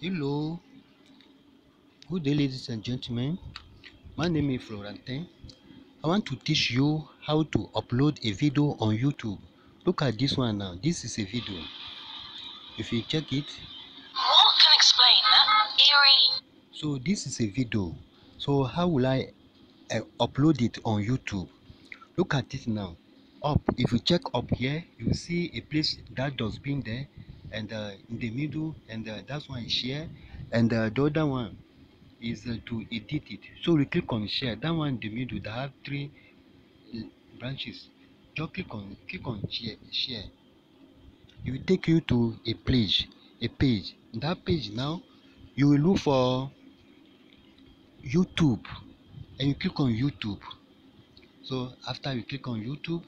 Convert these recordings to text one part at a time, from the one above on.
Hello, good day, ladies and gentlemen. My name is Florentin. I want to teach you how to upload a video on YouTube. Look at this one now. This is a video. If you check it, What can explain that eerie? so this is a video. So how will I upload it on YouTube? Look at it now. Up. If you check up here, you will see a place that does been there, and in the middle, and that's one is share, and the other one is to edit it. So we click on share, that one in the middle that have three branches. Just click on share. It will take you to a page. That page now, you will look for YouTube, and you click on YouTube. So after you click on YouTube,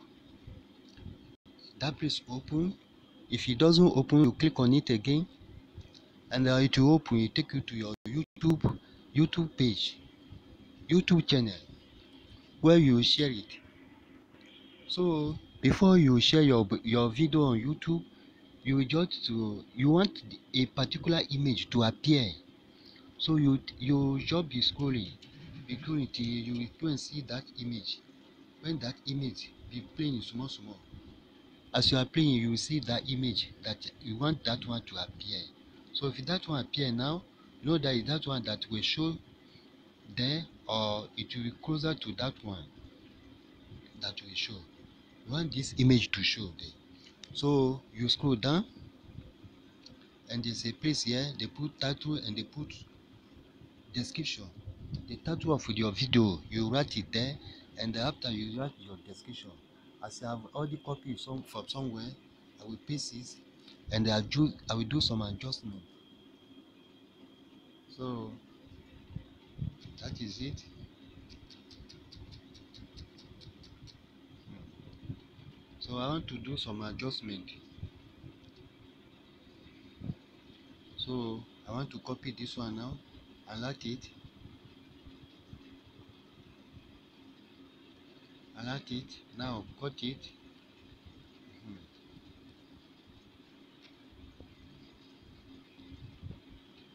that place open. If it doesn't open, you click on it again, and it will open. It take you to your YouTube page, YouTube channel, where you share it. So before you share your video on YouTube, you want a particular image to appear. So you just be scrolling till you will go and see that image. When that image be playing small small, as you are playing, you will see that image that you want that one to appear. So if that one appear now, you know that is that one that will show there, or it will be closer to that one that will show. You want this image to show there. So you scroll down, and there's a place here they put title and they put description. The title of your video, you write it there, and after you write your description. As I have already copied some from somewhere, I will paste it, and I will do some adjustment. So that is it. So I want to do some adjustment. So I want to copy this one now and write it. Now cut it.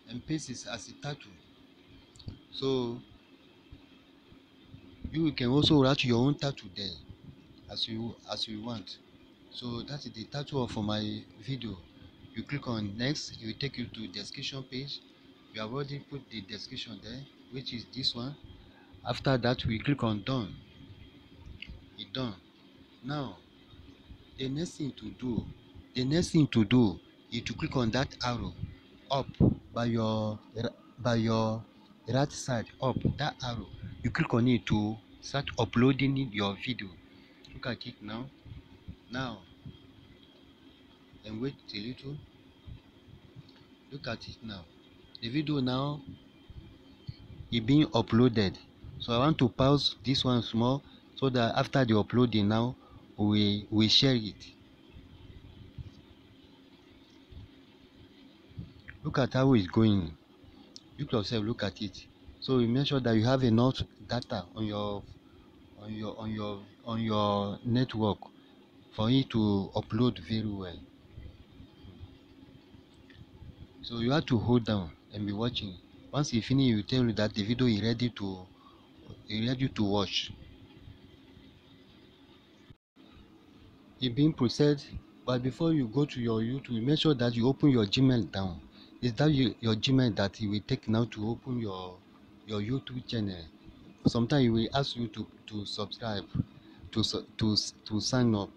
And paste it as a title. So you can also write your own title there as you want. So that is the title of my video. You click on next, it will take you to description page. You have already put the description there, which is this one. After that, we click on done. It's done. Now the next thing to do is to click on that arrow up by your right side. Up that arrow, you click on it to start uploading your video. Look at it now and wait a little. Look at it now. The video now is being uploaded. So I want to pause this one small, so that after the uploading now we share it. Look at how it's going. You yourself look at it. So you make sure that you have enough data on your network for it to upload very well. So you have to hold down and be watching. Once you finish, you tell you that the video is ready to watch. It's being processed, but before you go to your YouTube, make sure that you open your Gmail down. Is that your Gmail that it will take now to open your YouTube channel? Sometimes it will ask you to subscribe, to sign up.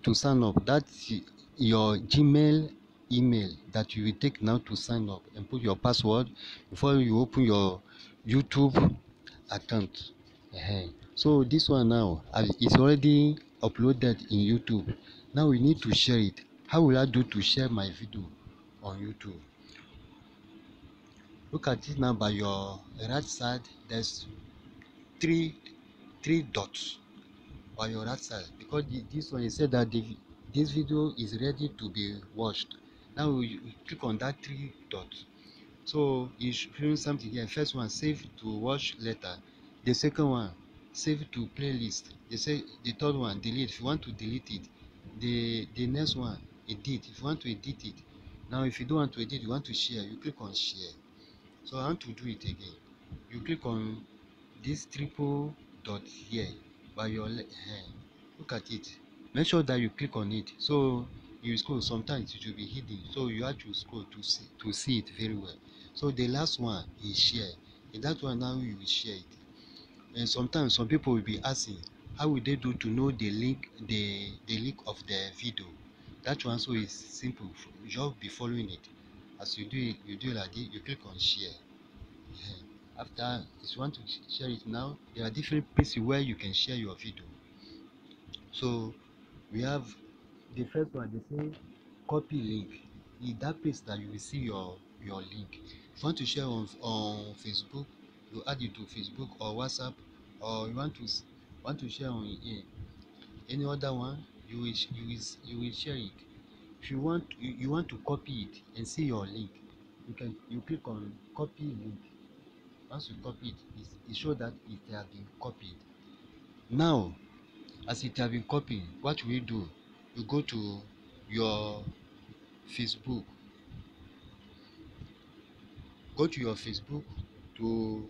To sign up, that's your Gmail email that you will take now to sign up, and put your password before you open your YouTube account. So this one now is already uploaded in YouTube. Now we need to share it. How will I do to share my video on YouTube? Look at it now. By your right side, there's three dots by your right side, because this one, you said that this video is ready to be watched. Now you click on that three dots. So it's showing something here. First one, save to watch later. The second one, save to playlist. The third one, delete if you want to delete it. The next one, edit if you want to edit it. Now if you don't want to edit, you want to share, you click on share. So I want to do it again. You click on this triple dot here by your hand. Look at it. Make sure that you click on it. So you scroll. Sometimes it will be hidden, so you have to scroll to see it very well. So the last one is share. In that one now you will share it. And sometimes some people will be asking, how will they do to know the link of the video? That one so is simple. You just be following it. As you do it like this. You click on share. After, if you want to share it now, there are different places where you can share your video. So we have the first one. They say copy link. In that place that you will see your link. If you want to share on Facebook, you add it to Facebook or WhatsApp, or you want to share on any other one, you will share it. If you want to copy it and see your link, you click on copy link. Once you copy it, it shows that it has been copied. Now, as it has been copied, what will you do? You go to your Facebook. Go to your Facebook to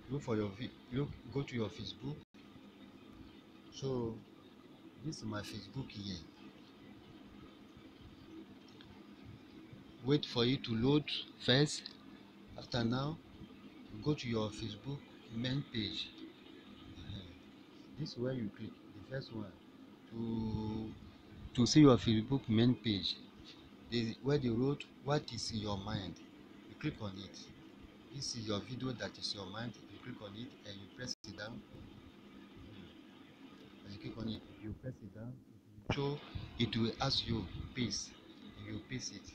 look for your go to your Facebook. So this is my Facebook here. Wait for it to load first. After now, go to your Facebook main page. This is where you click the first one to see your Facebook main page. Where they wrote what is in your mind. You click on it. This is your video that is your mind. You click on it and you press it down. And you click on it, you press it down. So it will ask you paste. You paste it.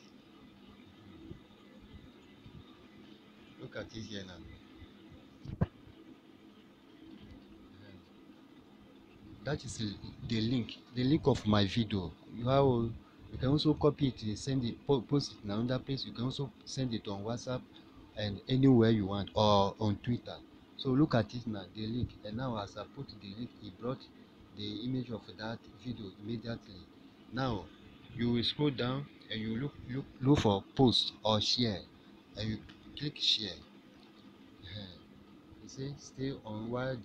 Look at it here now. That is the link of my video. You can also copy it, send it, post it in another place. You can also send it on WhatsApp and anywhere you want, or on Twitter. So look at it now, the link. And now as I put the link, it brought the image of that video immediately. Now you will scroll down and you look for post or share, and you click share. You say stay on while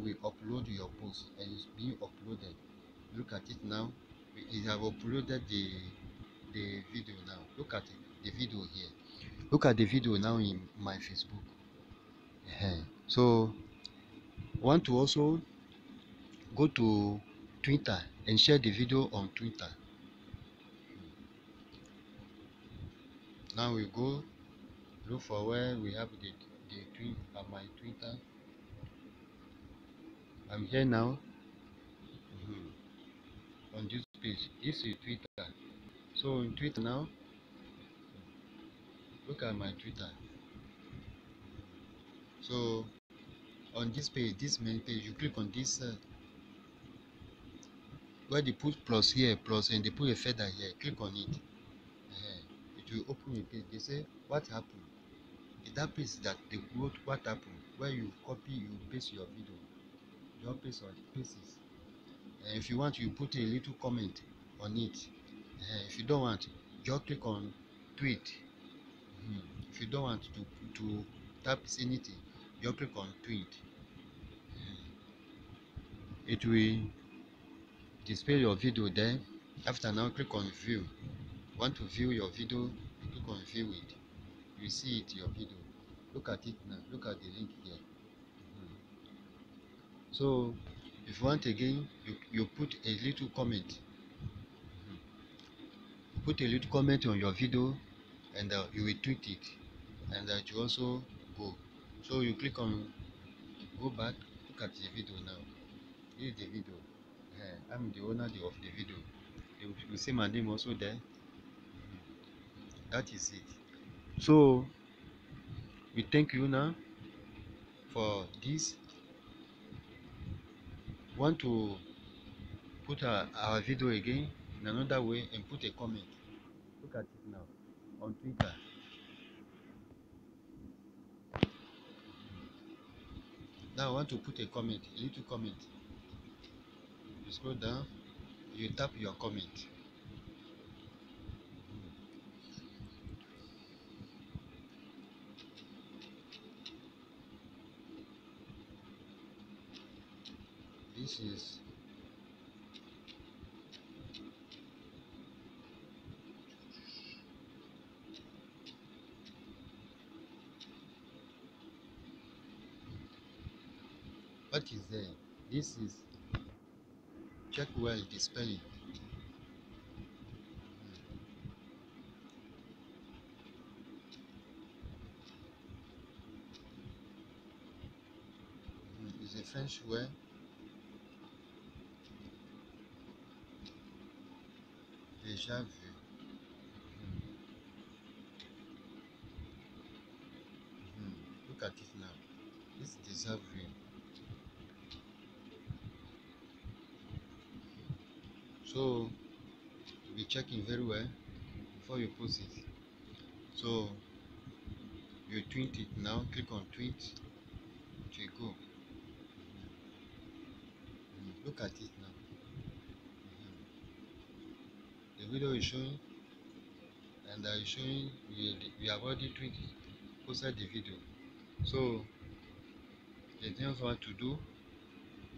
we upload your post, and it's being uploaded. Look at it now. We have uploaded the video now. Look at it, the video here. Look at the video now in my Facebook. So want to also go to Twitter and share the video on Twitter. Now we go look for where we have the tweet on my Twitter. I'm here now. On this page. This is Twitter. So in Twitter now, look at my Twitter. So on this page, this main page, you click on this where they put plus here, plus, and they put a feather here. Click on it. It will open a page. They say what happened. In that page that they wrote what happened, where you copy, you paste your video. You paste on paces. And if you want, you put a little comment on it. If you don't want, just click on tweet. If you don't want to type anything, just click on tweet. It will display your video there. After now, click on view. Want to view your video, you click on view it. You see it, your video. Look at it now. Look at the link here. So if you want again, you put a little comment. Put a little comment on your video, and you will tweet it, and that you also go. So you click on go back. Look at the video now. This is the video. I'm the owner of the video. You see my name also there. That is it. So we thank you now for this. Want to put our video again in another way and put a comment. Look at it now on Twitter. Now I want to put a comment, a little comment. You scroll down, you tap your comment. This is what is there. This is check well the spelling. It's a French word. Déjà vu. Look at it now. This déjà vu. So be checking very well before you post it. So you tweet it now. Click on tweet to go. Look at it now. The video is showing, and is showing we have already tweeted, posted the video. So the things what to do,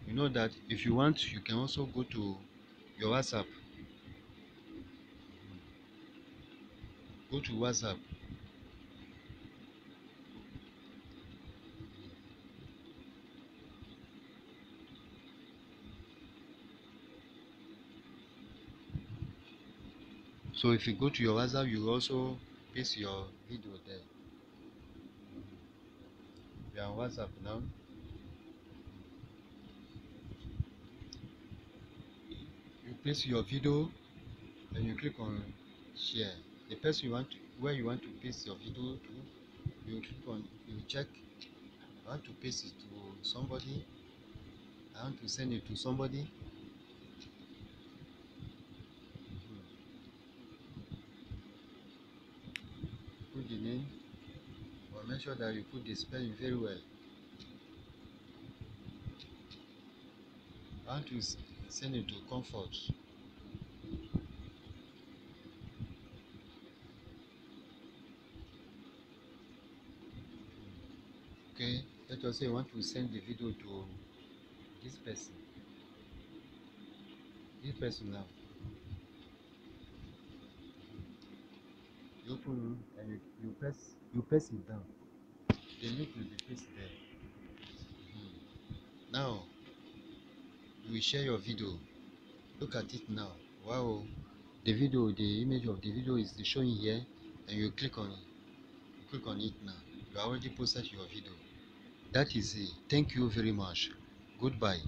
you know that if you want, you can also go to your WhatsApp. Go to WhatsApp. So if you go to your WhatsApp, you also paste your video there. We are on WhatsApp now. You paste your video, and you click on share. The person you want to, where you want to paste your video to, you click on, you check. I want to paste it to somebody. I want to send it to somebody. Put the name, but make sure that you put the spelling very well. I want to send it to Comfort. Okay, let us say I want to send the video to this person. This person now. You open and you press it down. The link will be pasted there. Now you will share your video. Look at it now. Wow, the video, the image of the video is showing here, and you click on it. You click on it now. You already posted your video. That is it. Thank you very much. Goodbye.